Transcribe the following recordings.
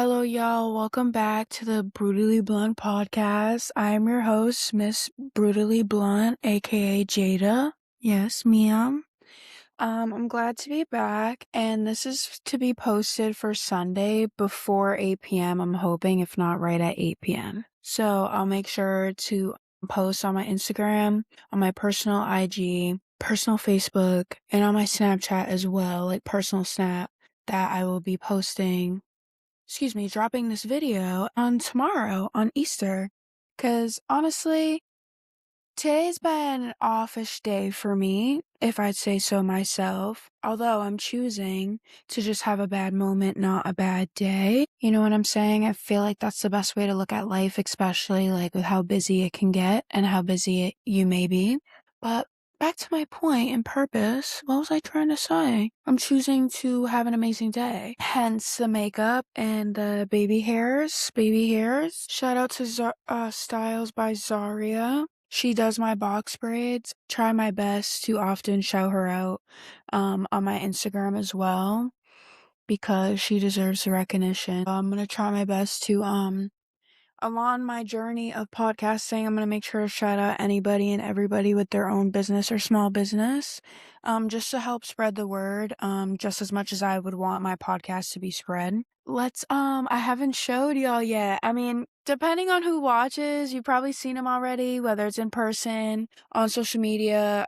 Hello, y'all. Welcome back to the Brutally Blunt podcast. I am your host, Miss Brutally Blunt, aka Jada. Yes, ma'am. I'm glad to be back, and this is to be posted for Sunday before 8 p.m. I'm hoping, if not right at 8 p.m. So I'll make sure to post on my Instagram, on my personal IG, personal Facebook, and on my Snapchat as well, like personal Snap, that I will be dropping this video on tomorrow on Easter. Cause honestly, today's been an offish day for me, if I'd say so myself. Although I'm choosing to just have a bad moment, not a bad day. You know what I'm saying? I feel like that's the best way to look at life, especially like with how busy it can get and how busy you may be. But back to my point and purpose, what was I trying to say? I'm choosing to have an amazing day. Hence the makeup and the baby hairs. Baby hairs. Shout out to Styles by Zaria. She does my box braids. Try my best to often shout her out on my Instagram as well, because she deserves the recognition. I'm gonna try my best to along my journey of podcasting, I'm going to make sure to shout out anybody and everybody with their own business or small business, just to help spread the word, just as much as I would want my podcast to be spread. I haven't showed y'all yet. I mean, depending on who watches, you've probably seen them already, whether it's in person, on social media,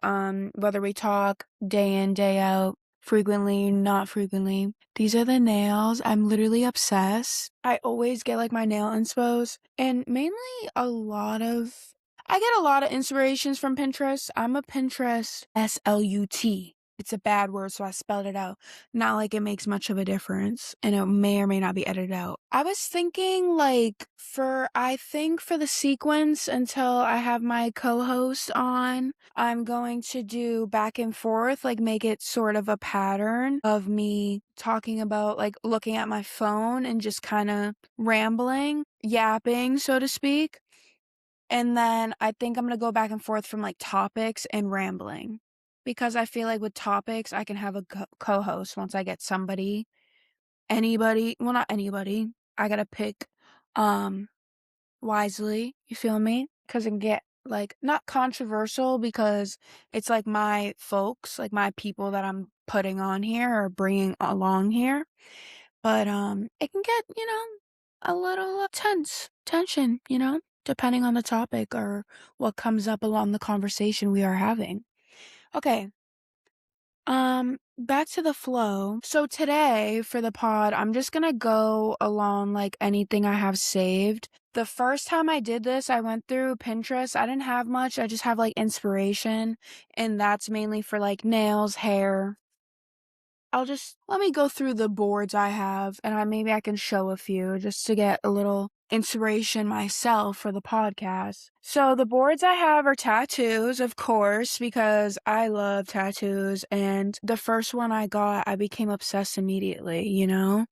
whether we talk day in, day out, frequently, not frequently. These are the nails. I'm literally obsessed. I always get like my nail inspos, and mainly I get a lot of inspirations from Pinterest. I'm a Pinterest SLUT. It's a bad word, so I spelled it out. Not like it makes much of a difference, and it may or may not be edited out. I was thinking for the sequence until I have my co-host on, I'm going to do back and forth, like make it sort of a pattern of me talking about like looking at my phone and just kind of rambling, yapping, so to speak. And then I think I'm going to go back and forth from like topics and rambling, because I feel like with topics, I can have a co-host once I get anybody, well, not anybody. I got to pick, wisely, you feel me? Because it can get like not controversial, because it's like my folks, like my people that I'm putting on here or bringing along here. But it can get, a little tension, depending on the topic or what comes up along the conversation we are having. Okay. Back to the flow. So today for the pod, I'm just gonna go along like anything I have saved. The first time I did this, I went through Pinterest. I didn't have much. I just have like inspiration, and that's mainly for like nails, hair. Let me go through the boards I have, and maybe I can show a few just to get a little inspiration myself for the podcast. So the boards I have are tattoos, of course, because I love tattoos, and the first one I got, I became obsessed immediately, and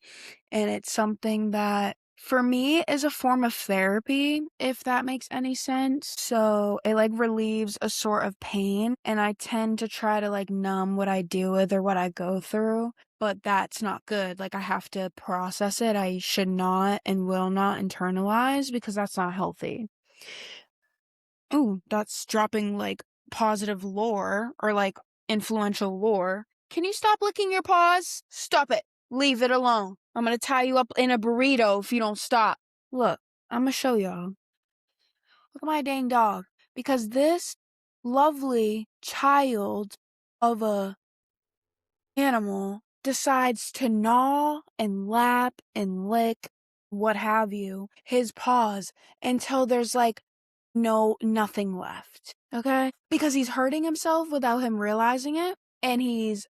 it's something that for me is a form of therapy, if that makes any sense. So it like relieves a sort of pain, and I tend to try to like numb what I deal with or what I go through, but that's not good. Like I have to process it. I should not and will not internalize, because that's not healthy. Ooh, that's dropping like positive lore or like influential lore. Can you stop licking your paws? Stop it. Leave it alone. I'm gonna tie you up in a burrito if you don't stop. Look, I'm gonna show y'all. Look at my dang dog. Because this lovely child of a animal decides to gnaw and lap and lick, what have you, his paws until there's like nothing left. Okay? Because he's hurting himself without him realizing it, and he's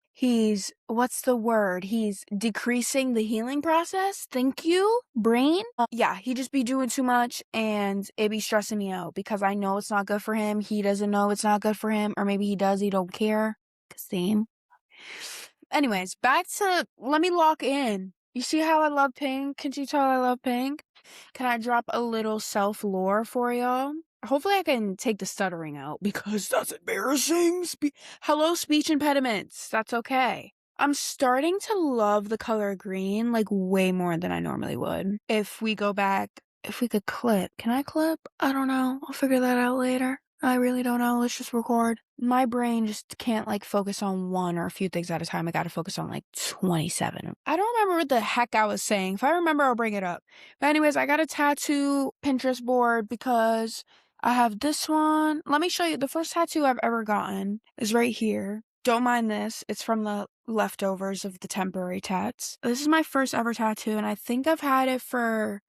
what's the word? He's decreasing the healing process. Thank you, brain. Yeah, he just be doing too much, and it be stressing me out because I know it's not good for him. He doesn't know it's not good for him, or maybe he does, he don't care. Same. Anyways, let me lock in. You see how I love pink? Can you tell I love pink? Can I drop a little self-lore for y'all? Hopefully I can take the stuttering out, because that's embarrassing. Hello, speech impediments. That's okay. I'm starting to love the color green, like, way more than I normally would. If we go back if we could clip. Can I clip? I don't know. I'll figure that out later. I really don't know. Let's just record. My brain just can't, like, focus on one or a few things at a time. I gotta focus on, like, 27. I don't remember what the heck I was saying. If I remember, I'll bring it up. But anyways, I got a tattoo Pinterest board because I have this one. Let me show you. The first tattoo I've ever gotten is right here. Don't mind this. It's from the leftovers of the temporary tats. This is my first ever tattoo, and I think I've had it for,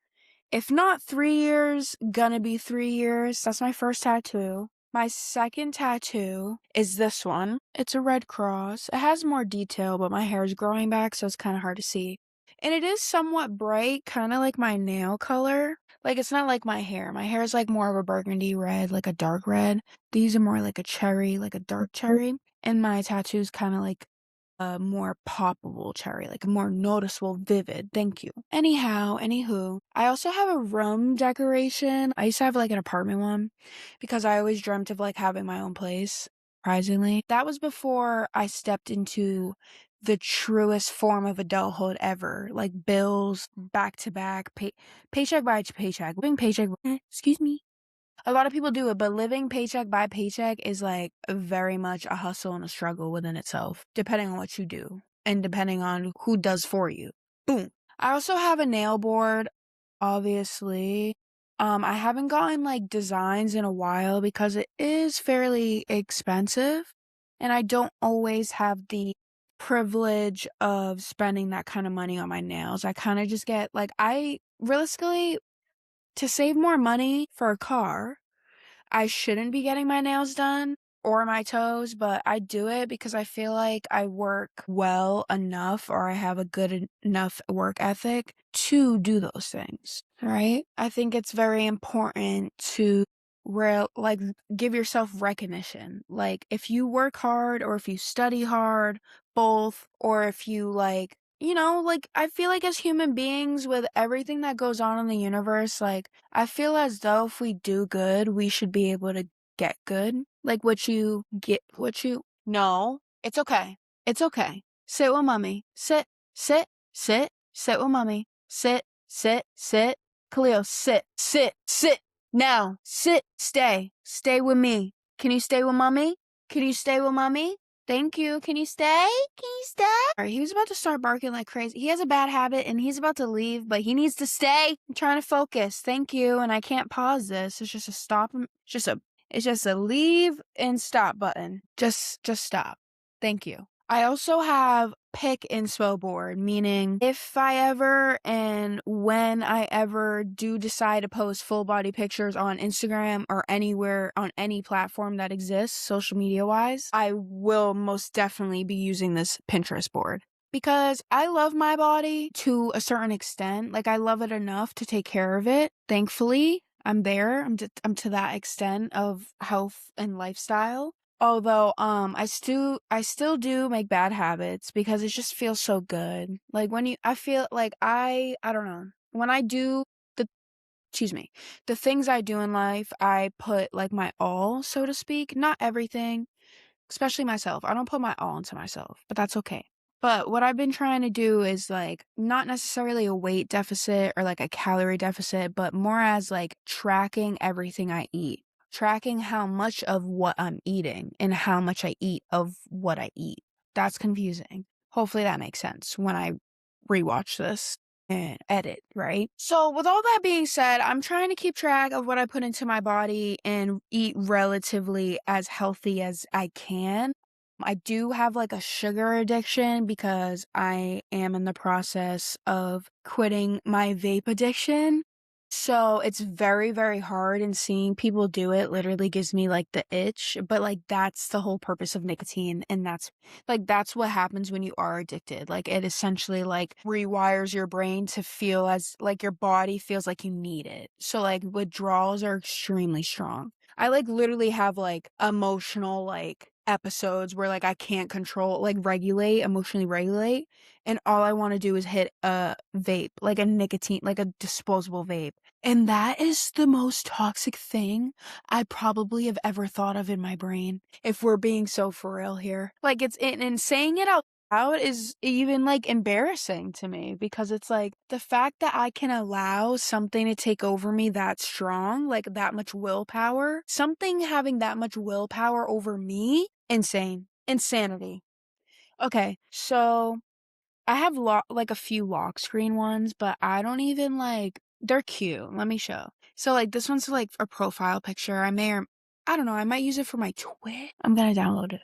if not 3 years, gonna be 3 years. That's my first tattoo. My second tattoo is this one. It's a red cross. It has more detail, but my hair is growing back, so it's kind of hard to see. And it is somewhat bright, kind of like my nail color. Like, it's not like my hair. My hair is like more of a burgundy red, like a dark red. These are more like a cherry, like a dark cherry. And my tattoo's kind of like a more poppable cherry, like a more noticeable, vivid. Thank you. Anyhow, anywho, I also have a room decoration. I used to have like an apartment one because I always dreamt of like having my own place, surprisingly. That was before I stepped into the truest form of adulthood ever, like bills back to back, paycheck by paycheck, living paycheck. Excuse me. A lot of people do it, but living paycheck by paycheck is like very much a hustle and a struggle within itself, depending on what you do and depending on who does for you. Boom. I also have a nail board, obviously. I haven't gotten like designs in a while because it is fairly expensive, and I don't always have the privilege of spending that kind of money on my nails. I kind of just get like, I realistically, to save more money for a car, I shouldn't be getting my nails done or my toes, but I do it because I feel like I work well enough or I have a good enough work ethic to do those things, right? I think it's very important to like give yourself recognition. Like if you work hard or if you study hard, both, or if you like, like I feel like as human beings with everything that goes on in the universe, like I feel as though if we do good, we should be able to get good. Like no, it's okay. It's okay. Sit with mommy. Sit with mommy. Sit. Khalil, sit. Now, stay with me. Can you stay with mommy? Can you stay with mommy? Thank you. Can you stay? Can you stay? All right, he was about to start barking like crazy. He has a bad habit and he's about to leave, but he needs to stay. I'm trying to focus. Thank you. And I can't pause this. It's just a stop. It's just a leave and stop button. Just stop. Thank you. I also have pick inspo board, meaning if I ever and when I ever do decide to post full body pictures on Instagram or anywhere on any platform that exists, social media wise, I will most definitely be using this Pinterest board. Because I love my body to a certain extent. Like I love it enough to take care of it. Thankfully, I'm there. I'm to that extent of health and lifestyle. Although, I still do make bad habits because it just feels so good. Like I feel like I don't know. When I do the, excuse me, the things I do in life, I put like my all, so to speak. Not everything, especially myself. I don't put my all into myself, but that's okay. But what I've been trying to do is like not necessarily a weight deficit or like a calorie deficit, but more as like tracking everything I eat, tracking how much of what I'm eating and how much I eat of what I eat. That's confusing. Hopefully that makes sense when I rewatch this and edit, right? So with all that being said, I'm trying to keep track of what I put into my body and eat relatively as healthy as I can. I do have like a sugar addiction because I am in the process of quitting my vape addiction. So it's very, very hard, and seeing people do it literally gives me like the itch. But like that's the whole purpose of nicotine, and that's what happens when you are addicted. Like it essentially like rewires your brain to feel as like your body feels like you need it. So like withdrawals are extremely strong. I like literally have like emotional like episodes where like I can't control like emotionally regulate, and all I want to do is hit a vape, like a nicotine, like a disposable vape. And that is the most toxic thing I probably have ever thought of in my brain, if we're being so for real here. Like and saying it out out is even, like, embarrassing to me because it's like, the fact that I can allow something to take over me that strong, like, that much willpower, something having that much willpower over me, insane. Insanity. Okay, so I have like a few lock screen ones, but I don't even like they're cute. Let me show. So like this one's like a profile picture. I don't know, I might use it for my Twitch. I'm gonna download it.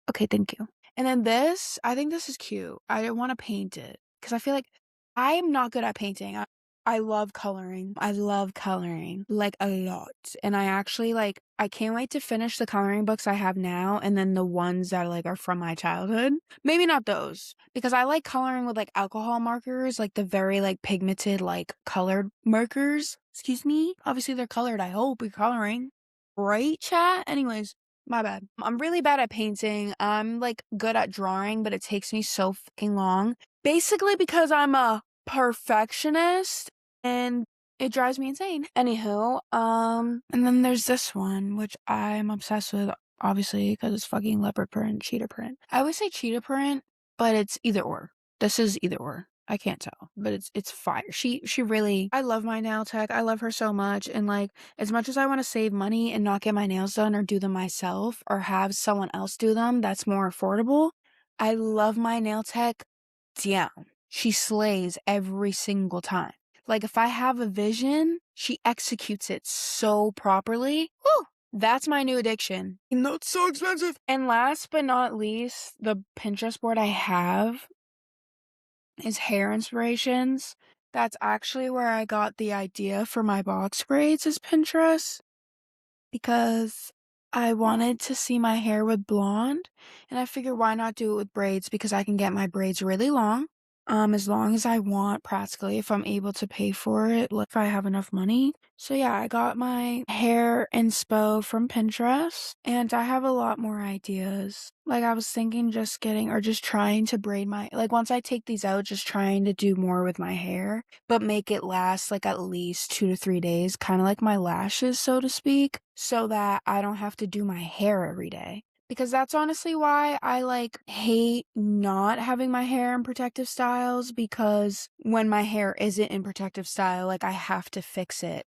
Okay, thank you. And then this, I think this is cute. I want to paint it because I feel like I'm not good at painting. I love coloring. I love coloring like a lot. And I actually like, I can't wait to finish the coloring books I have now and then the ones that like are from my childhood. Maybe not those because I like coloring with like alcohol markers, like the very like pigmented, like colored markers. Excuse me. Obviously they're colored. I hope you're coloring. Right, chat? Anyways, my bad. I'm really bad at painting. I'm like good at drawing, but it takes me so fucking long. Basically because I'm a perfectionist and it drives me insane. Anywho, and then there's this one, which I'm obsessed with, obviously, because it's fucking leopard print, cheetah print. I always say cheetah print, but it's either or. This is either or. I can't tell, but it's fire. She really I love my nail tech. I love her so much. And like as much as I want to save money and not get my nails done or do them myself or have someone else do them that's more affordable, I love my nail tech down. She slays every single time. Like if I have a vision, she executes it so properly. Whew, that's my new addiction. And that's so expensive. And last but not least, the Pinterest board I have is hair inspirations. That's actually where I got the idea for my box braids is Pinterest because I wanted to see my hair with blonde and I figured why not do it with braids because I can get my braids really as long as I want practically if I'm able to pay for it, like if I have enough money. So yeah, I got my hair inspo from Pinterest and I have a lot more ideas. Like I was thinking just getting or just trying to braid my like once I take these out, just trying to do more with my hair, but make it last like at least 2 to 3 days, kind of like my lashes, so to speak, so that I don't have to do my hair every day. Because that's honestly why I like hate not having my hair in protective styles because when my hair isn't in protective style, like I have to fix it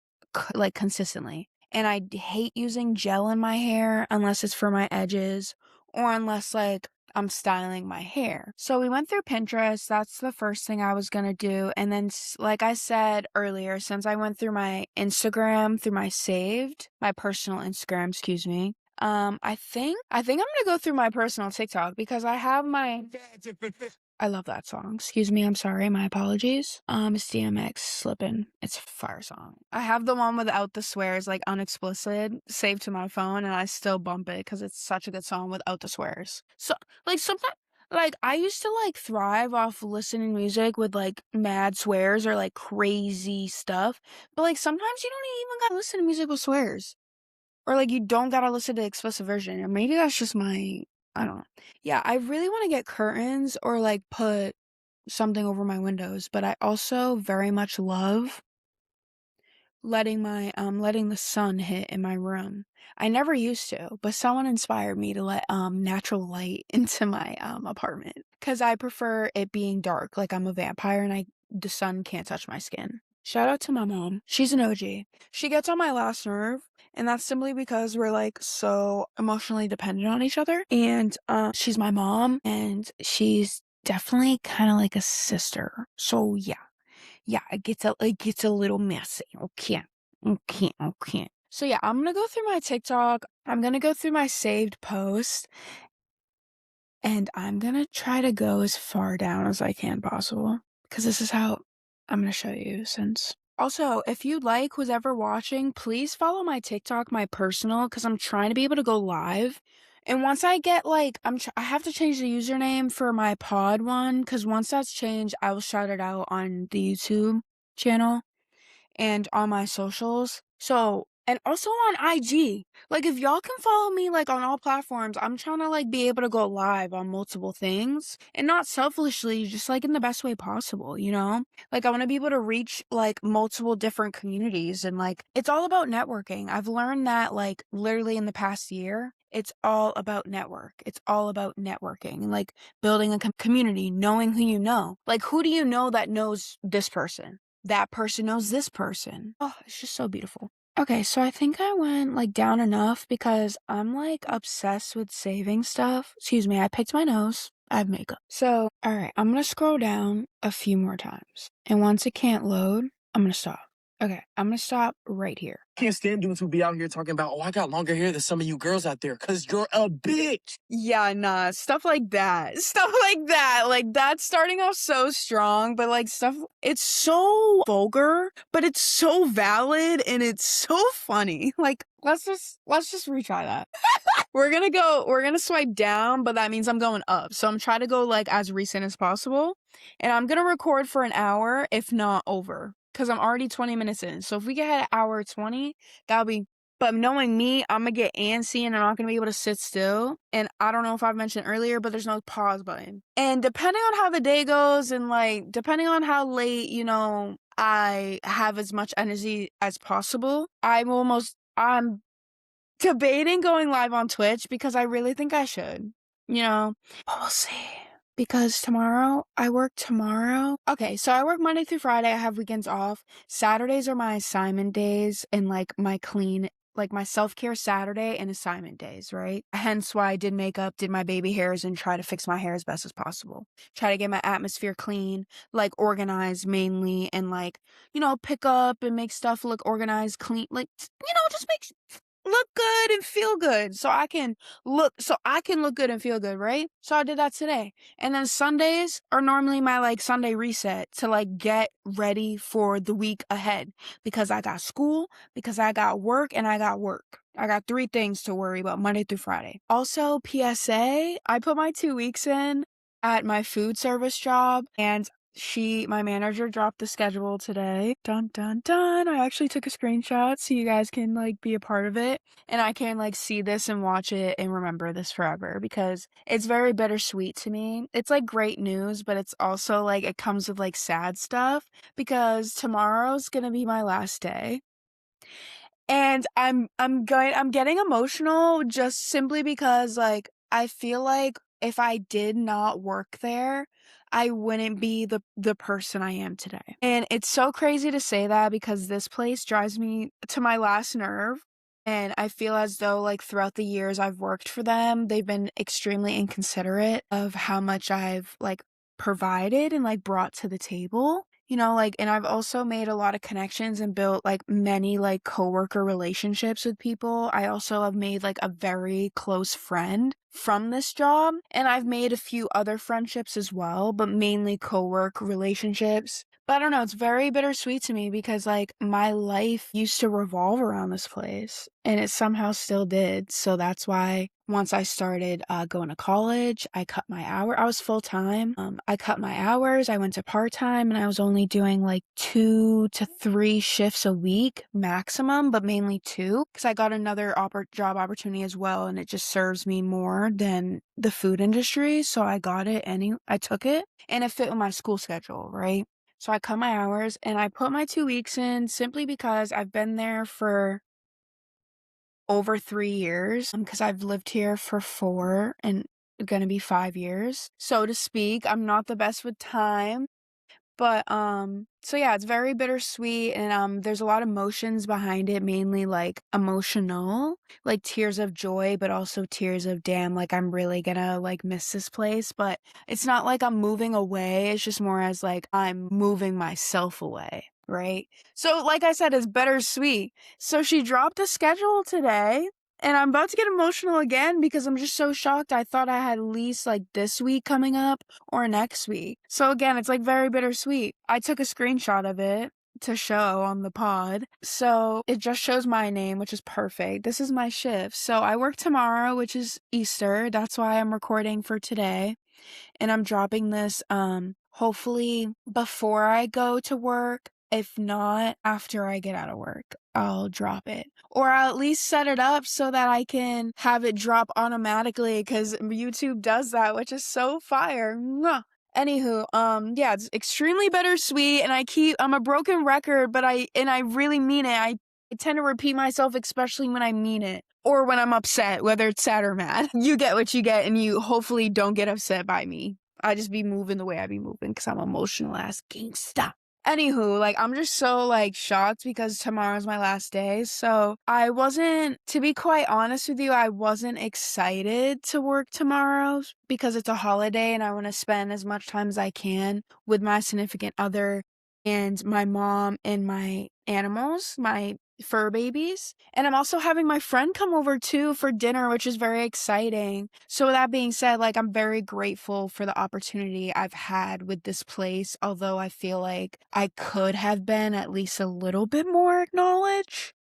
like consistently. And I hate using gel in my hair unless it's for my edges or unless like I'm styling my hair. So we went through Pinterest. That's the first thing I was gonna do. And then, like I said earlier, since I went through my Instagram, through my personal Instagram, excuse me, I think I'm gonna go through my personal TikTok because I have my I love that song. Excuse me, I'm sorry, my apologies. It's DMX Slippin'. It's a fire song. I have the one without the swears, like unexplicit, saved to my phone, and I still bump it because it's such a good song without the swears. So like sometimes like I used to like thrive off listening music with like mad swears or like crazy stuff. But like sometimes you don't even gotta listen to music with swears. Or, like, you don't gotta listen to the explicit version, or maybe that's just I don't know. Yeah, I really wanna get curtains or, like, put something over my windows, but I also very much love letting the sun hit in my room. I never used to, but someone inspired me to let, natural light into my, apartment, because I prefer it being dark, like I'm a vampire and the sun can't touch my skin. Shout out to my mom. She's an OG. She gets on my last nerve, and that's simply because we're, like, so emotionally dependent on each other, and, she's my mom, and she's definitely kinda like a sister. So, yeah. Yeah, it gets a little messy. Okay. Okay, okay. So yeah, I'm gonna go through my TikTok. I'm gonna go through my saved posts, and I'm gonna try to go as far down as I can possible. Because this is how I'm gonna show you since. Also, if you like who's ever watching, please follow my TikTok, my personal, because I'm trying to be able to go live. And once I get like, I have to change the username for my pod one, because once that's changed, I will shout it out on the YouTube channel and on my socials. So, and also on IG. Like, if y'all can follow me, like, on all platforms, I'm trying to, like, be able to go live on multiple things and not selfishly, just, like, in the best way possible, you know? Like, I want to be able to reach, like, multiple different communities and, like, it's all about networking. I've learned that, like, literally in the past year. It's all about network. It's all about networking and like building a community, knowing who you know. Like, who do you know that knows this person? That person knows this person. Oh, it's just so beautiful. Okay, so I think I went like down enough because I'm like obsessed with saving stuff. Excuse me, I picked my nose. I have makeup. So, all right, I'm gonna scroll down a few more times. And once it can't load, I'm gonna stop. Okay, I'm gonna stop right here. Can't stand dudes who be out here talking about, oh, I got longer hair than some of you girls out there, cause you're a bitch. Yeah, nah, stuff like that. Stuff like that. Like, that's starting off so strong, but like stuff, it's so vulgar, but it's so valid and it's so funny. Like, let's just retry that. We're gonna swipe down, but that means I'm going up. So I'm trying to go like as recent as possible. And I'm gonna record for an hour, if not over. Cause I'm already 20 minutes in. So if we get at hour 20, that'll be, but knowing me, I'm gonna get antsy and I'm not gonna be able to sit still. And I don't know if I've mentioned earlier, but there's no pause button. And depending on how the day goes and like depending on how late, I have as much energy as possible, I'm debating going live on Twitch because I really think I should, but we'll see. Because I work tomorrow. Okay, so I work Monday through Friday. I have weekends off. Saturdays are my assignment days and like my self-care Saturday and assignment days, right? Hence why I did makeup, did my baby hairs, and try to fix my hair as best as possible. Try to get my atmosphere clean, like organized mainly, and like, pick up and make stuff look organized, clean, like, just make look good and feel good so I can look good and feel good, right? So I did that today. And then Sundays are normally my like Sunday reset to like get ready for the week ahead because I got school, because I got work, and I got work. I got 3 things to worry about Monday through Friday. Also, PSA, I put my 2 weeks in at my food service job, and my manager dropped the schedule today. Dun dun dun. I actually took a screenshot so you guys can like be a part of it and I can like see this and watch it and remember this forever because it's very bittersweet to me. It's like great news, but it's also like it comes with like sad stuff because tomorrow's gonna be my last day. And I'm getting emotional just simply because like I feel like if I did not work there, I wouldn't be the person I am today. And it's so crazy to say that because this place drives me to my last nerve. And I feel as though like throughout the years I've worked for them, they've been extremely inconsiderate of how much I've like provided and like brought to the table. And I've also made a lot of connections and built like many like coworker relationships with people. I also have made like a very close friend from this job, and I've made a few other friendships as well, but mainly coworker relationships. But I don't know, it's very bittersweet to me because like my life used to revolve around this place and it somehow still did. So that's why once I started going to college, I cut my hour. I was full time. I cut my hours. I went to part time, and I was only doing like 2 to 3 shifts a week maximum, but mainly 2 because I got another job opportunity as well, and it just serves me more than the food industry. So I got it I took it, and it fit with my school schedule, right? So I cut my hours and I put my 2 weeks in simply because I've been there for over 3 years, because I've lived here for 4 and gonna be 5 years, so to speak. I'm not the best with time, but, so yeah, it's very bittersweet and, there's a lot of emotions behind it, mainly, like, emotional, like tears of joy, but also tears of, "Damn, like, I'm really gonna, like, miss this place," but it's not like I'm moving away, it's just more as, like, I'm moving myself away, right? So, like I said, it's bittersweet. So she dropped the schedule today, and I'm about to get emotional again because I'm just so shocked. I thought I had at least, like, this week coming up or next week. So again, it's like very bittersweet. I took a screenshot of it to show on the pod. So it just shows my name, which is perfect. This is my shift. So I work tomorrow, which is Easter. That's why I'm recording for today. And I'm dropping this hopefully before I go to work. If not, after I get out of work, I'll drop it. Or I'll at least set it up so that I can have it drop automatically because YouTube does that, which is so fire. Mwah. Anywho, yeah, it's extremely bittersweet and I'm a broken record, but I really mean it. I tend to repeat myself, especially when I mean it or when I'm upset, whether it's sad or mad. You get what you get, and you hopefully don't get upset by me. I just be moving the way I be moving because I'm emotional ass gangsta. Anywho, like, I'm just so, like, shocked because tomorrow's my last day, so I wasn't to be quite honest with you, I wasn't excited to work tomorrow because it's a holiday and I wanna spend as much time as I can with my significant other and my mom and my animals, my fur babies. And I'm also having my friend come over too for dinner, which is very exciting. So with that being said, like, I'm very grateful for the opportunity I've had with this place, although I feel like I could have been at least a little bit more acknowledged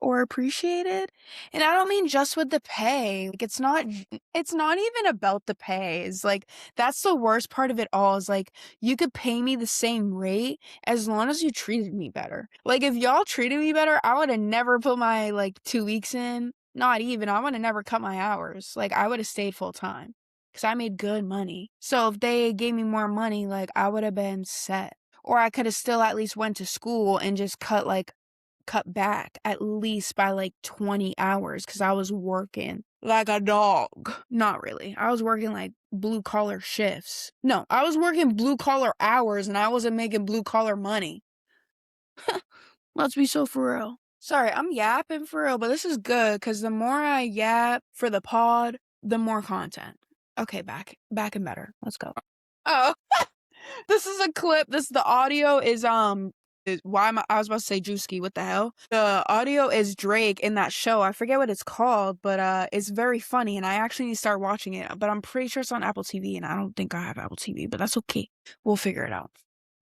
or appreciated. And I don't mean just with the pay. Like, it's not even about the pay. It's like that's the worst part of it all is like you could pay me the same rate as long as you treated me better. Like, if y'all treated me better, I would have never put my like 2 weeks in. Not even. I would have never cut my hours. Like, I would have stayed full time cuz I made good money. So if they gave me more money, like, I would have been set. Or I could have still at least went to school and just cut back at least by like 20 hours because I was working like a dog. Not really. I was working like blue collar shifts. No, I was working blue collar hours and I wasn't making blue collar money. Let's be so for real. Sorry, I'm yapping for real, but this is good because the more I yap for the pod, the more content. Okay, back and better. Let's go. Oh, this is a clip. The audio is why am I was about to say Drewski, what the hell? The audio is Drake in that show. I forget what it's called, but it's very funny and I actually need to start watching it. But I'm pretty sure it's on Apple TV and I don't think I have Apple TV, but that's okay. We'll figure it out.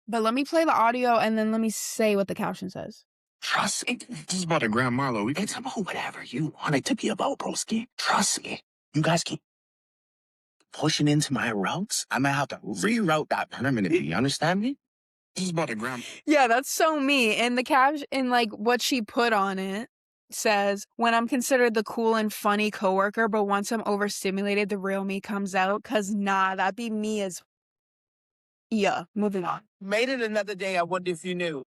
But let me play the audio and then let me say what the caption says. Trust me. This is about the Grand Marlowe. It's about whatever you want it to be about, broski. Trust me. You guys keep pushing into my routes. I might have to reroute that permanently. You understand me? This is about the Grand. Yeah, that's so me. And the caption, and like what she put on it says, when I'm considered the cool and funny coworker, but once I'm overstimulated, the real me comes out. Cause nah, that'd be me as. Yeah, moving on. Made it another day. I wonder if you knew.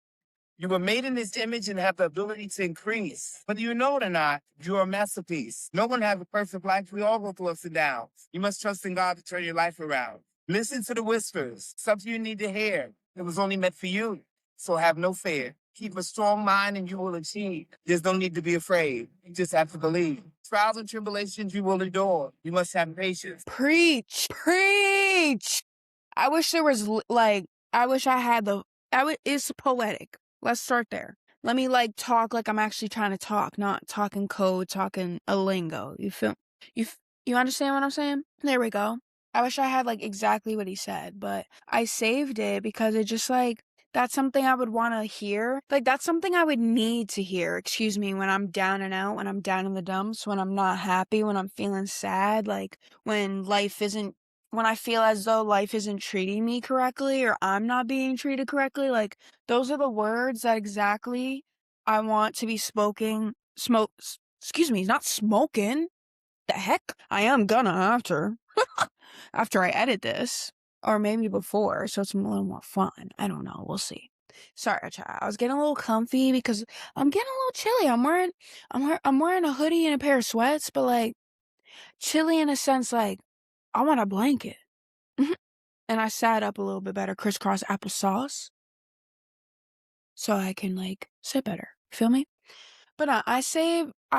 You were made in this image and have the ability to increase. Whether you know it or not, you're a masterpiece. No one has a perfect life. We all go through ups and downs. You must trust in God to turn your life around. Listen to the whispers. Something you need to hear. It was only meant for you. So have no fear. Keep a strong mind and you will achieve. There's no need to be afraid. You just have to believe. Trials and tribulations you will endure. You must have patience. Preach. Preach. I wish there was I wish I had it's poetic. Let's start there. Let me like talk like I'm actually trying to talk, not talking code, talking a lingo. You understand what I'm saying? There we go. I wish I had like exactly what he said, but I saved it because it just like that's something I would want to hear. Like that's something I would need to hear, excuse me, when I'm down and out, when I'm down in the dumps, when I'm not happy, when I'm feeling sad, like when I feel as though life isn't treating me correctly or I'm not being treated correctly, like those are the words that exactly I want to be excuse me, not smoking. The heck? I am gonna after I edit this. Or maybe before, so it's a little more fun. I don't know. We'll see. Sorry, chat. I was getting a little comfy because I'm getting a little chilly. I'm wearing a hoodie and a pair of sweats, but like chilly in a sense like I want a blanket. And I sat up a little bit better, crisscross applesauce, so I can like sit better. Feel me? But I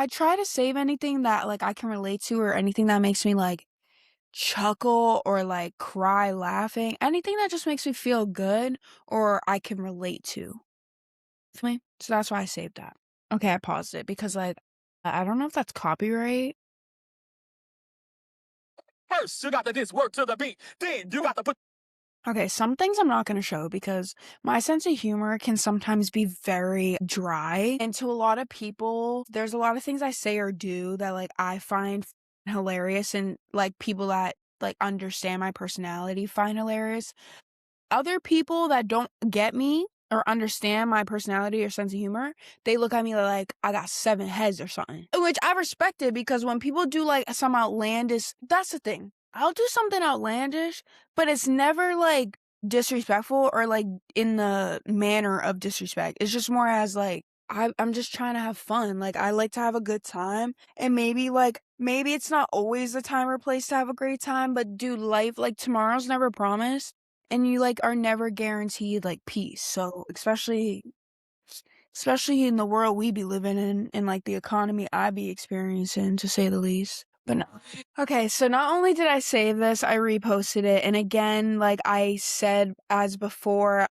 try to save anything that like I can relate to or anything that makes me like chuckle or like cry laughing. Anything that just makes me feel good or I can relate to. Feel me? So that's why I saved that. Okay, I paused it because like I don't know if that's copyright. First, you got to this work to the beat. Then you got to put. Okay, some things I'm not going to show because my sense of humor can sometimes be very dry. And to a lot of people, there's a lot of things I say or do that like I find hilarious and like people that like understand my personality find hilarious. Other people that don't get me or understand my personality or sense of humor, they look at me like I got 7 heads or something. Which I respect it because when people do like some outlandish, that's the thing. I'll do something outlandish, but it's never like disrespectful or like in the manner of disrespect. It's just more as like I'm just trying to have fun, like, I like to have a good time, and maybe it's not always the time or place to have a great time, but dude, life like, tomorrow's never promised, and you, like, are never guaranteed, like, peace, so especially in the world we be living in and, like, the economy I be experiencing, to say the least. But no. Okay, so not only did I save this, I reposted it, and again, like I said as before,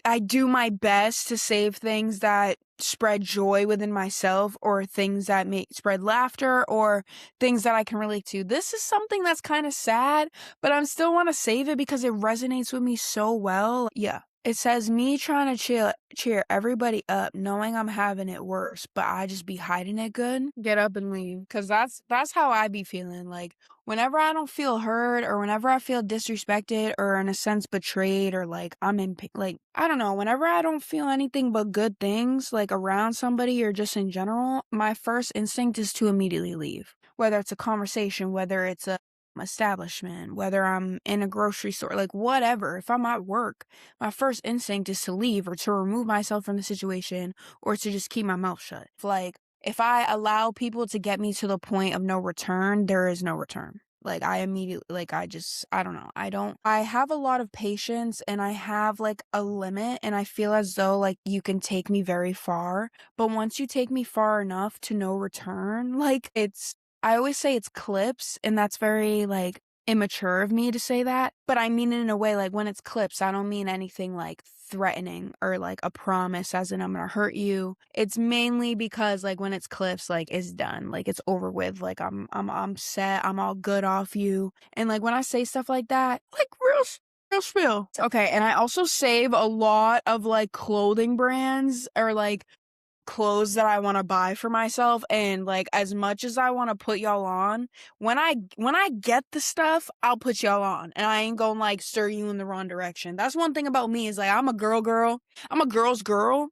I do my best to save things that spread joy within myself or things that make spread laughter or things that I can relate to. This is something that's kind of sad, but I still want to save it because it resonates with me so well. Yeah. It says me trying to cheer everybody up, knowing I'm having it worse, but I just be hiding it good. Get up and leave, cause that's how I be feeling. Like whenever I don't feel heard or whenever I feel disrespected or in a sense betrayed or like I'm in like I don't know, whenever I don't feel anything but good things like around somebody or just in general, my first instinct is to immediately leave. Whether it's a conversation, whether it's a establishment, whether I'm in a grocery store, like whatever. If I'm at work, my first instinct is to leave or to remove myself from the situation or to just keep my mouth shut. If I allow people to get me to the point of no return, there is no return. Like I immediately I don't know. I have a lot of patience and I have like a limit and I feel as though like you can take me very far, but once you take me far enough to no return, like I always say it's clips and that's very like immature of me to say that, but I mean it in a way like when it's clips, I don't mean anything like threatening or like a promise as in I'm gonna hurt you. It's mainly because like when it's clips, like it's done, like it's over with, like I'm set, I'm all good off you. And like when I say stuff like that, like real spill. Okay, and I also save a lot of like clothing brands or like clothes that I wanna buy for myself, and, like, as much as I wanna put y'all on, when I get the stuff, I'll put y'all on, and I ain't gonna, like, steer you in the wrong direction. That's one thing about me is, like, I'm a girl. I'm a girl's girl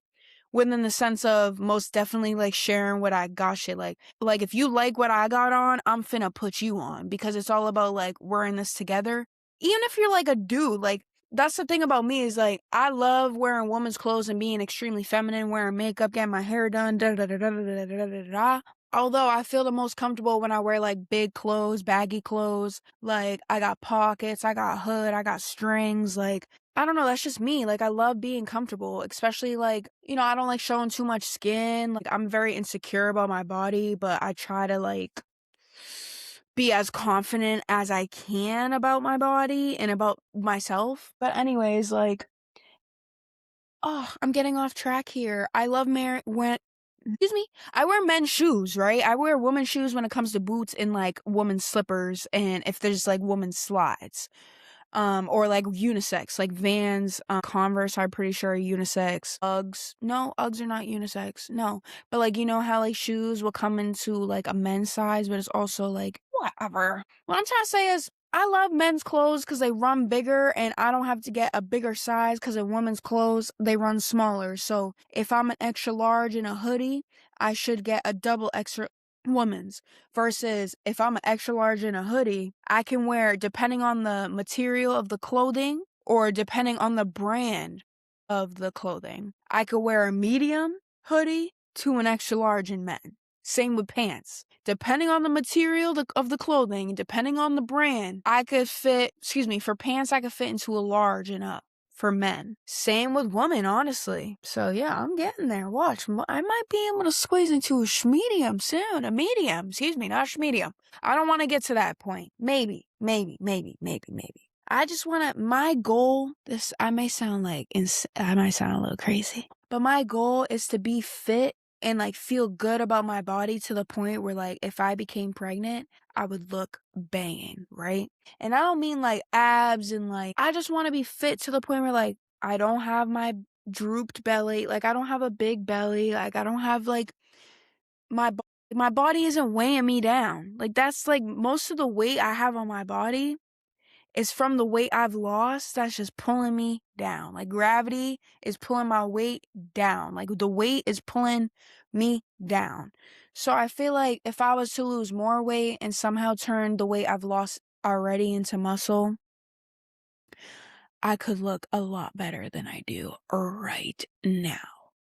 within the sense of most definitely, like, sharing what I got shit, like, if you like what I got on, I'm finna put you on because it's all about, like, wearing this together. Even if you're, like, a dude, like, that's the thing about me is, like, I love wearing women's clothes and being extremely feminine, wearing makeup, getting my hair done, da da da da da da da da da da. Although I feel the most comfortable when I wear, like, big clothes, baggy clothes, like, I got pockets, I got hood, I got strings, like, I don't know, that's just me, like, I love being comfortable, especially, like, I don't like showing too much skin, like, I'm very insecure about my body, but I try to, like, be as confident as I can about my body and about myself. But anyways, like, oh, I'm getting off track here. I love when excuse me. I wear men's shoes, right? I wear women's shoes when it comes to boots and like women's slippers and if there's like women's slides. Or like unisex, like Vans, Converse, I'm pretty sure are unisex. Uggs, no, Uggs are not unisex, no. But like, you know how like shoes will come into like a men's size, but it's also like, whatever. What I'm trying to say is, I love men's clothes because they run bigger and I don't have to get a bigger size because in women's clothes, they run smaller. So if I'm an extra large in a hoodie, I should get a double extra women's. Versus if I'm an extra large in a hoodie, I can wear, depending on the material of the clothing or depending on the brand of the clothing, I could wear a medium hoodie to an extra large in men. Same with pants. Depending on the material of the clothing, depending on the brand, for pants, I could fit into a large and up for men. Same with women, honestly. So yeah, I'm getting there. Watch, I might be able to squeeze into a medium soon. A medium, excuse me, not medium. I don't want to get to that point. Maybe. I just want to, my goal, I might sound like, I might sound a little crazy, but my goal is to be fit and like feel good about my body to the point where like if I became pregnant, I would look banging, right? And I don't mean like abs and like, I just want to be fit to the point where like I don't have my drooped belly, like I don't have a big belly, like I don't have like my body isn't weighing me down. Like that's like most of the weight I have on my body is from the weight I've lost that's just pulling me down. Like gravity is pulling my weight down. Like the weight is pulling me down. So I feel like if I was to lose more weight and somehow turn the weight I've lost already into muscle, I could look a lot better than I do right now.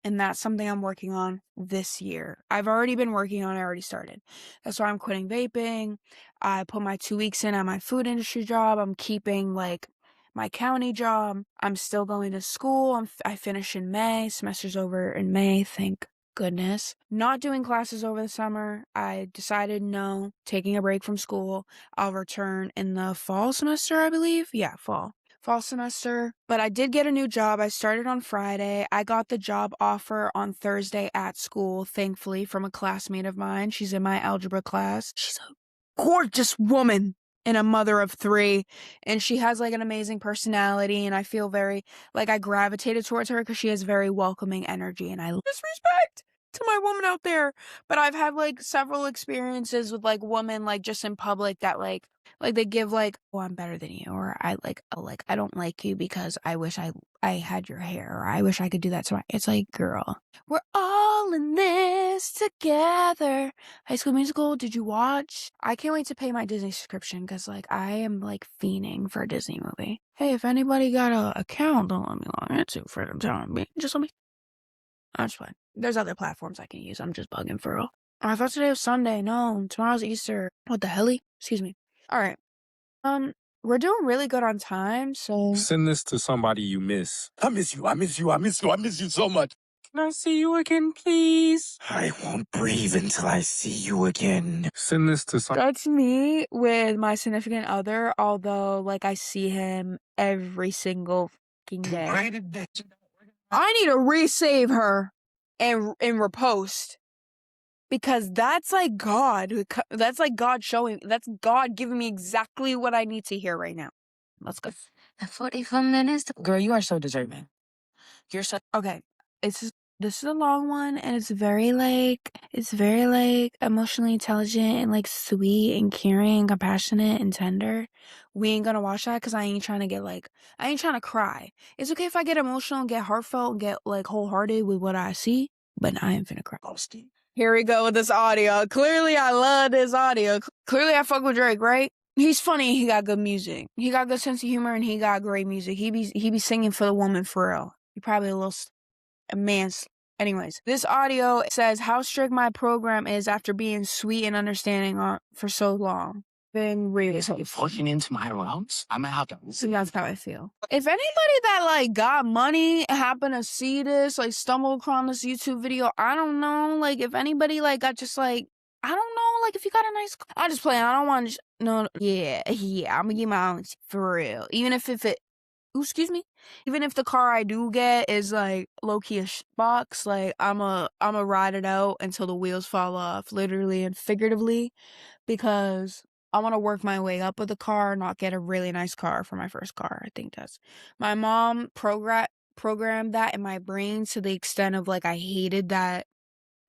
And that's something I'm working on this year. I've already been working on it, I already started. That's why I'm quitting vaping. I put my 2 weeks in at my food industry job. I'm keeping, like, my county job. I'm still going to school. I finish in May. Semester's over in May, thank goodness. Not doing classes over the summer. I decided no, taking a break from school. I'll return in the fall semester, I believe. Yeah, fall semester. But I did get a new job. I started on Friday. I got the job offer on Thursday at school, thankfully, from a classmate of mine. She's in my algebra class. She's a gorgeous woman and a mother of 3. And she has, like, an amazing personality. And I feel very, like, I gravitated towards her because she has very welcoming energy. And I disrespect to my woman out there. But I've had, like, several experiences with, like, women, like, just in public that, like they give, like, "Oh, I'm better than you," or "I like, oh, like, I don't like you because I wish I had your hair," or "I wish I could do that to my—" It's like, girl, we're all in this together. High School Musical, did you watch? I can't wait to pay my Disney subscription because, like, I am, like, fiending for a Disney movie. Hey, if anybody got a account, don't let me log into for the time being. Just let me. That's fine. There's other platforms I can use. I'm just bugging for real. I thought today was Sunday. No, tomorrow's Easter. What the helly? Excuse me. All right. We're doing really good on time, so Send this to somebody you miss. I miss you. I miss you. I miss you. I miss you so much. Can I see you again, please? I won't breathe until I see you again. Send this to that's me with my significant other, although, like, I see him every single fucking day. I need to resave her and repost because that's like God. That's like God showing. That's God giving me exactly what I need to hear right now. Let's go. The 45 minutes. Girl, you are so deserving. You're so okay. This is a long one, and it's very like emotionally intelligent and like sweet and caring and compassionate and tender. We ain't gonna watch that because I ain't trying to cry. It's okay if I get emotional and get heartfelt and get like wholehearted with what I see, but I ain't finna cry. Here we go with this audio. Clearly, I love this audio. Clearly, I fuck with Drake, right? He's funny. He got good music. He got good sense of humor, and he got great music. He be singing for the woman for real. He probably a man's. Anyways, this audio says how strict my program is after being sweet and understanding for so long. Been really forcing into my realms. I'm gonna have to. So that's how I feel. If anybody that like got money happen to see this, like stumble upon this YouTube video, I don't know. Like if anybody like got just like I don't know, like if you got a nice, I just play. I don't want to. No, yeah. I'm gonna get my own for real. Even if it ooh, excuse me. Even if the car I do get is like low key a box, like I'ma ride it out until the wheels fall off, literally and figuratively, because I want to work my way up with the car, not get a really nice car for my first car. I think that's my mom programmed that in my brain to the extent of like I hated that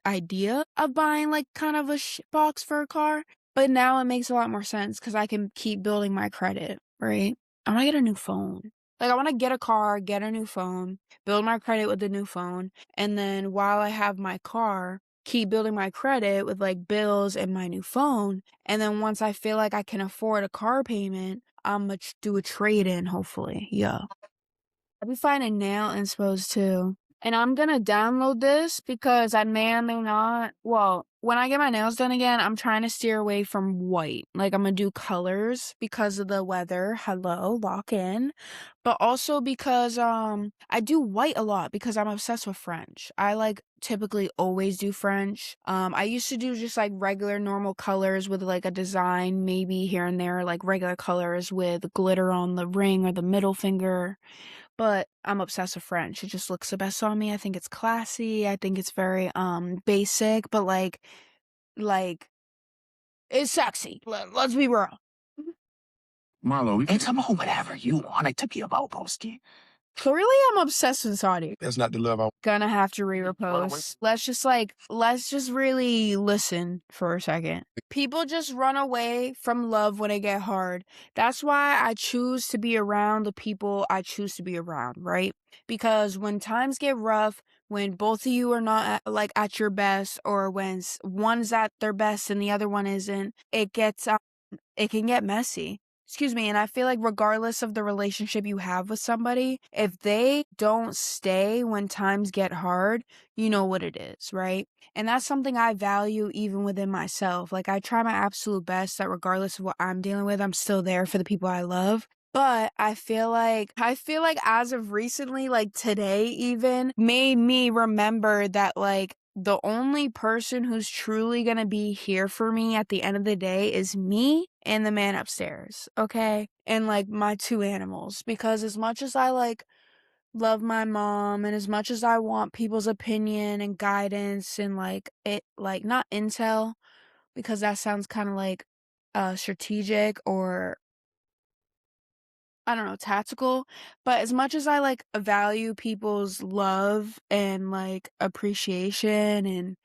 idea of buying like kind of a box for a car, but now it makes a lot more sense because I can keep building my credit, right? I want to get a new phone. Like I want to get a car, get a new phone, build my credit with the new phone, and then while I have my car, keep building my credit with like bills and my new phone, and then once I feel like I can afford a car payment, I'm gonna do a trade in hopefully. Yeah. I'll be finding nail inspos too. And I'm gonna download this because I may or may not. Well, when I get my nails done again, I'm trying to steer away from white. Like I'm gonna do colors because of the weather. Hello, lock in. But also because I do white a lot because I'm obsessed with French. I like typically always do French. I used to do just like regular normal colors with like a design, maybe here and there, like regular colors with glitter on the ring or the middle finger. But I'm obsessed with French. It just looks the best on me. I think it's classy. I think it's very basic, but like it's sexy. Let's be real. Marlo, it's about whatever you want it to be about, Boski. Clearly, I'm obsessed with this audio. That's not the love I Gonna have to re-repost. Let's just really listen for a second. People just run away from love when it get hard. That's why I choose to be around the people I choose to be around, right? Because when times get rough, when both of you are not at your best, or when one's at their best and the other one isn't, it can get messy. Excuse me, and I feel like regardless of the relationship you have with somebody, if they don't stay when times get hard, you know what it is, right? And that's something I value even within myself. Like, I try my absolute best that regardless of what I'm dealing with, I'm still there for the people I love. But I feel like as of recently, like today even, made me remember that like the only person who's truly gonna be here for me at the end of the day is me and the man upstairs, okay? And like my two animals. Because as much as I like love my mom and as much as I want people's opinion and guidance and like it like not intel, because that sounds kind of like strategic or I don't know, tactical, but as much as I like value people's love and like appreciation and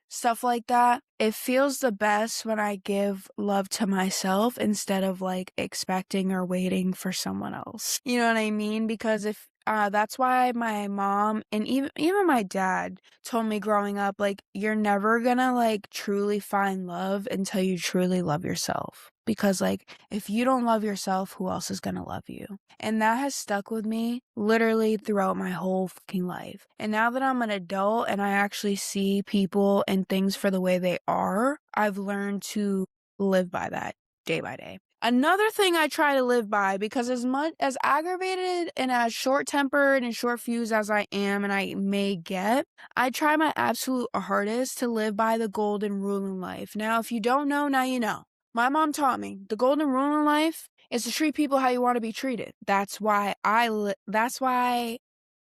stuff like that, it feels the best when I give love to myself instead of like expecting or waiting for someone else. You know what I mean? Because if that's why my mom and even my dad told me growing up, like, you're never gonna like truly find love until you truly love yourself. Because like if you don't love yourself, who else is gonna love you? And that has stuck with me literally throughout my whole fucking life. And now that I'm an adult and I actually see people and things for the way they are, I've learned to live by that day by day. Another thing I try to live by, because as much as aggravated and as short-tempered and short-fused as I am and I may get, I try my absolute hardest to live by the golden rule in life. Now, if you don't know, now you know. My mom taught me the golden rule in life is to treat people how you want to be treated. That's why I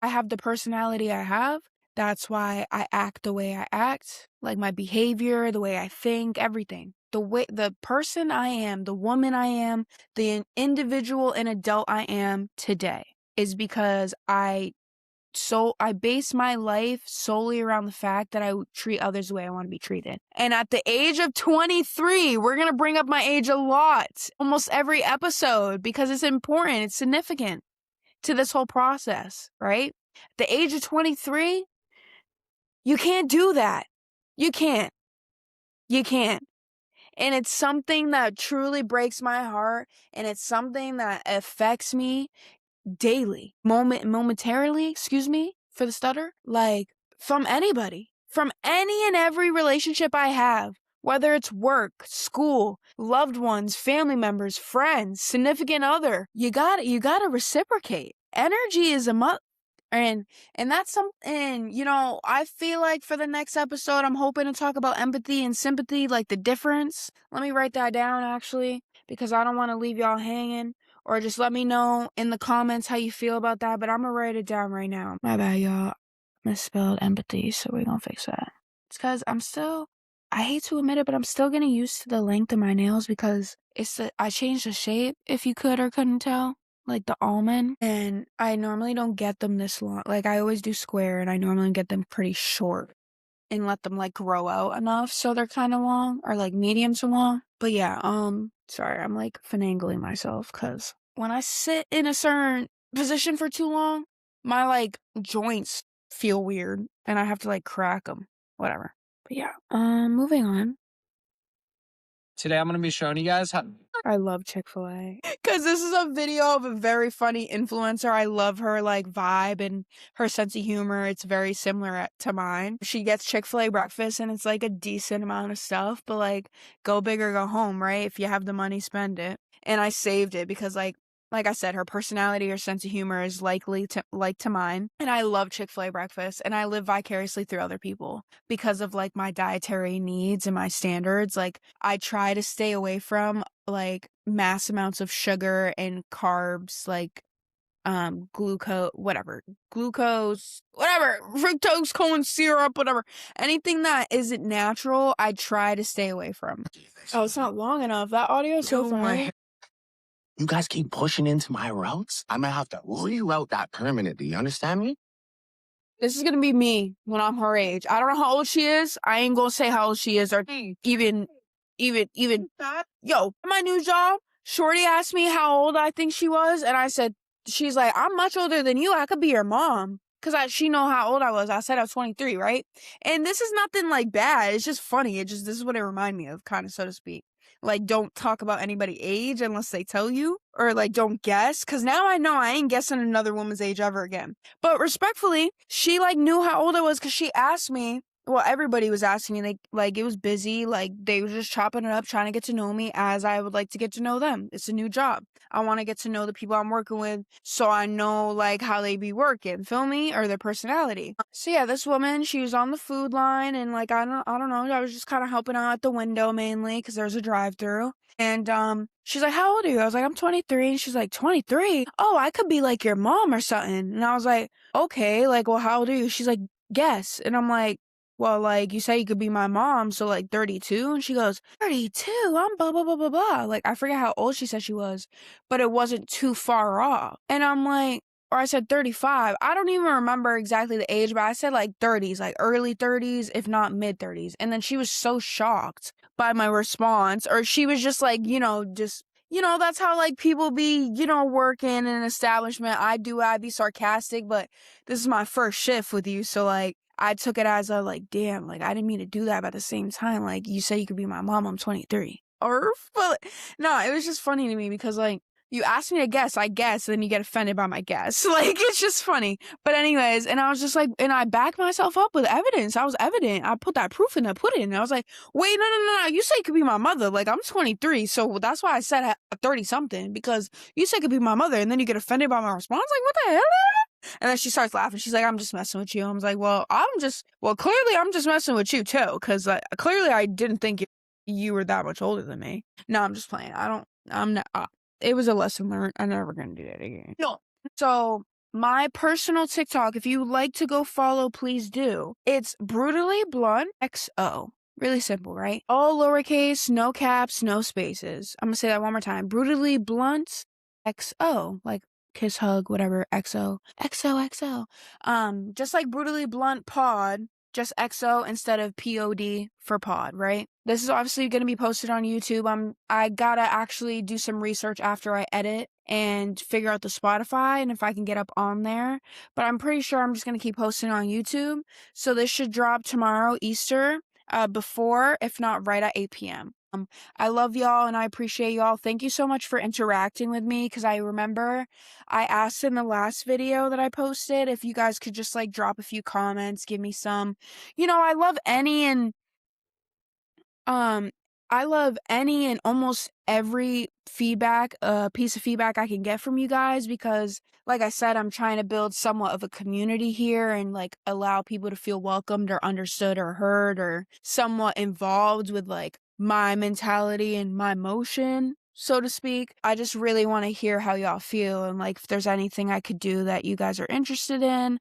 have the personality I have. That's why I act the way I act, like my behavior, the way I think, everything. The person I am, the woman I am, the individual and adult I am today is because I base my life solely around the fact that I treat others the way I want to be treated. And at the age of 23, we're going to bring up my age a lot, almost every episode, because it's important, it's significant to this whole process, right? At the age of 23, you can't do that. You can't. You can't. And it's something that truly breaks my heart, and it's something that affects me daily, momentarily, excuse me for the stutter, like from anybody, from any and every relationship I have, whether it's work, school, loved ones, family members, friends, significant other. You gotta reciprocate. Energy is a must. And that's something, I feel like for the next episode, I'm hoping to talk about empathy and sympathy, like the difference. Let me write that down actually, because I don't want to leave y'all hanging. Or just let me know in the comments how you feel about that, but I'm gonna write it down right now. My bad, y'all. Misspelled empathy, so we're gonna fix that. It's because I hate to admit it, but I'm still getting used to the length of my nails because I changed the shape, if you could or couldn't tell, like the almond. And I normally don't get them this long. Like, I always do square, and I normally get them pretty short and let them like grow out enough so they're kind of long or like medium to long. But yeah, sorry, I'm like finagling myself because when I sit in a certain position for too long, my like joints feel weird and I have to like crack them. Whatever. But yeah, moving on. Today I'm going to be showing you guys how. I love Chick-fil-A. Because this is a video of a very funny influencer. I love her, like, vibe and her sense of humor. It's very similar to mine. She gets Chick-fil-A breakfast, and it's, like, a decent amount of stuff. But, like, go big or go home, right? If you have the money, spend it. And I saved it because, like I said, her personality or sense of humor is likely to mine. And I love Chick-fil-A breakfast. And I live vicariously through other people because of, like, my dietary needs and my standards. Like, I try to stay away from like mass amounts of sugar and carbs, like glucose, fructose, corn syrup, whatever. Anything that isn't natural, I try to stay away from. Oh, it's not long enough. That audio is so funny. You guys keep pushing into my routes. I'm gonna have to reroute that permanently. You understand me? This is gonna be me when I'm her age. I don't know how old she is. I ain't gonna say how old she is or even. Yo, my new job, Shorty asked me how old I think she was, and I said, she's like, I'm much older than you. I could be your mom. Because she know how old I was. I said I was 23, right? And this is nothing like bad. It's just funny. This is what it reminded me of, kind of, so to speak. like, don't talk about anybody age unless they tell you, or, like, don't guess, because now I know I ain't guessing another woman's age ever again. But respectfully, she, like, knew how old I was because she asked me. Well, everybody was asking me, like, it was busy, like, they were just chopping it up, trying to get to know me as I would like to get to know them. It's a new job. I wanna get to know the people I'm working with so I know, like, how they be working, feel me? Or their personality. So, yeah, this woman, she was on the food line, and, like, I don't know, I was just kinda helping out at the window mainly because there's a drive-through, and, she's like, "How old are you?" I was like, "I'm 23," and she's like, "23? Oh, I could be like your mom or something," and I was like, "Okay, like, well, how old are you?" She's like, "Guess," and I'm like, "Well, like, you say you could be my mom, so, like, 32?" And she goes, "32? I'm blah, blah, blah, blah, blah." Like, I forget how old she said she was, but it wasn't too far off. And I'm like, or I said 35. I don't even remember exactly the age, but I said like 30s, like early 30s, if not mid 30s. And then she was so shocked by my response, or she was just like, that's how like people be, working in an establishment. I'd be sarcastic, but this is my first shift with you. So like, I took it as a like, damn, like I didn't mean to do that, but at the same time, like you say you could be my mom, I'm 23. Or, but no, it was just funny to me because like, you asked me to guess, I guess, and then you get offended by my guess. Like, it's just funny. But anyways, and I was just like, and I backed myself up with evidence. I was evident. I put that proof in, I put it in. I was like, wait, no. You say it could be my mother. Like, I'm 23. So that's why I said 30 something, because you say it could be my mother, and then you get offended by my response. Like, what the hell? And then she starts laughing. She's like, I'm just messing with you. I was like, well, clearly I'm just messing with you too. Cause clearly I didn't think you were that much older than me. No, I'm just playing. I'm not, it was a lesson learned. I'm never gonna do that again. No. So my personal TikTok, if you would like to go follow, please do. It's brutally blunt XO. Really simple, right? All lowercase, no caps, no spaces. I'm gonna say that one more time. Brutally blunt XO. Like kiss, hug, whatever, XO. XOXO. Just like brutally blunt pod, just XO instead of POD for pod, right? This is obviously going to be posted on YouTube. I gotta actually do some research after I edit and figure out the Spotify and if I can get up on there. But I'm pretty sure I'm just going to keep posting on YouTube. So this should drop tomorrow, Easter, before, if not right at 8 p.m. I love y'all and I appreciate y'all. Thank you so much for interacting with me, because I remember I asked in the last video that I posted if you guys could just like drop a few comments, give me some, I love any and um, I love any and almost every feedback, piece of feedback I can get from you guys, because, like I said, I'm trying to build somewhat of a community here and like allow people to feel welcomed or understood or heard or somewhat involved with like my mentality and my motion, so to speak. I just really want to hear how y'all feel and like if there's anything I could do that you guys are interested in.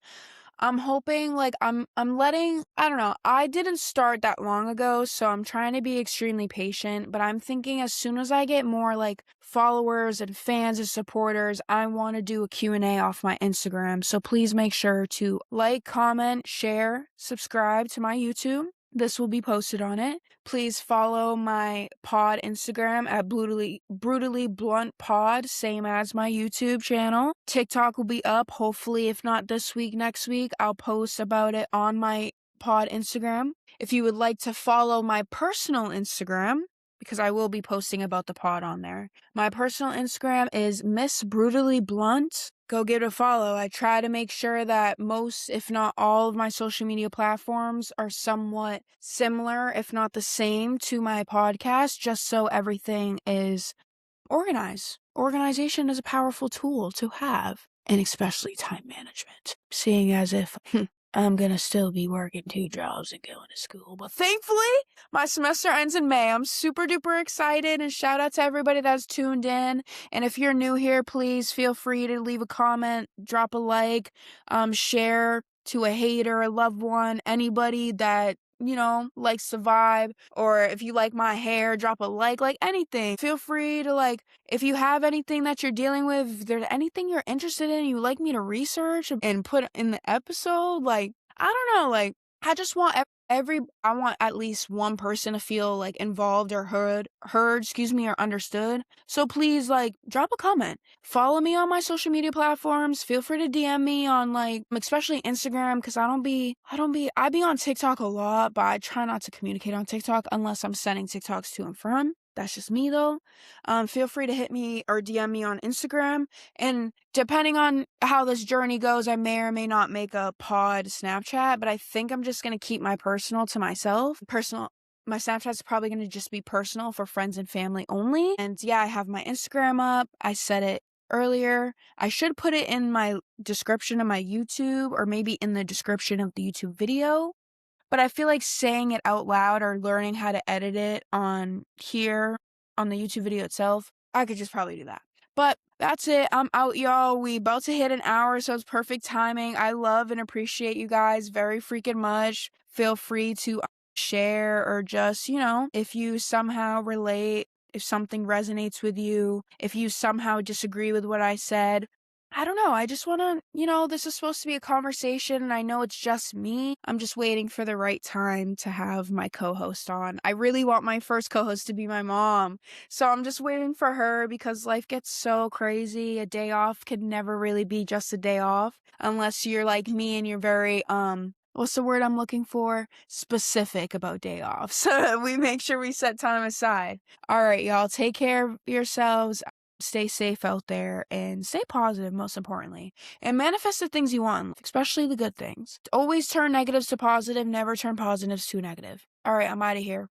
I'm hoping like I'm letting, I don't know, I didn't start that long ago, so I'm trying to be extremely patient, but I'm thinking as soon as I get more like followers and fans and supporters, I want to do a Q&A off my Instagram. So please make sure to like, comment, share, subscribe to my YouTube. This will be posted on it. Please follow my pod Instagram at brutally blunt pod, same as my YouTube channel. TikTok will be up, hopefully, if not this week, next week. I'll post about it on my pod Instagram. If you would like to follow my personal Instagram, because I will be posting about the pod on there. My personal Instagram is Miss Brutally Blunt. Go give it a follow. I try to make sure that most, if not all, of my social media platforms are somewhat similar, if not the same, to my podcast, just so everything is organized. Organization is a powerful tool to have, and especially time management. Seeing as if I'm gonna still be working 2 jobs and going to school. But thankfully, my semester ends in May. I'm super duper excited, and shout out to everybody that's tuned in. And if you're new here, please feel free to leave a comment, drop a like, share to a hater, a loved one, anybody that likes the vibe, or if you like my hair, drop a like anything. Feel free to like, if you have anything that you're dealing with, if there's anything you're interested in, you like me to research and put in the episode, like, I don't know, like, I just want I want at least one person to feel like involved or or understood. So please like drop a comment. Follow me on my social media platforms. Feel free to DM me on like, especially Instagram, because I be on TikTok a lot, but I try not to communicate on TikTok unless I'm sending TikToks to and from. That's just me though. Feel free to hit me or DM me on Instagram. And depending on how this journey goes, I may or may not make a pod Snapchat, but I think I'm just gonna keep my personal to myself. My Snapchat's probably gonna just be personal for friends and family only. And yeah, I have my Instagram up. I said it earlier. I should put it in my description of my YouTube or maybe in the description of the YouTube video. But I feel like saying it out loud or learning how to edit it on here on the YouTube video itself, I could just probably do that. But that's it. I'm out, y'all. We about to hit an hour, so it's perfect timing. I love and appreciate you guys very freaking much. Feel free to share or just, if you somehow relate, if something resonates with you, if you somehow disagree with what I said, I don't know. I just want to, this is supposed to be a conversation and I know it's just me. I'm just waiting for the right time to have my co-host on. I really want my first co-host to be my mom. So I'm just waiting for her because life gets so crazy. A day off can never really be just a day off unless you're like me and you're very, what's the word I'm looking for? Specific about day off. So we make sure we set time aside. All right, y'all. Take care of yourselves. Stay safe out there and stay positive, most importantly, and manifest the things you want, especially the good things. Always turn negatives to positive, never turn positives to negative. All right, I'm out of here.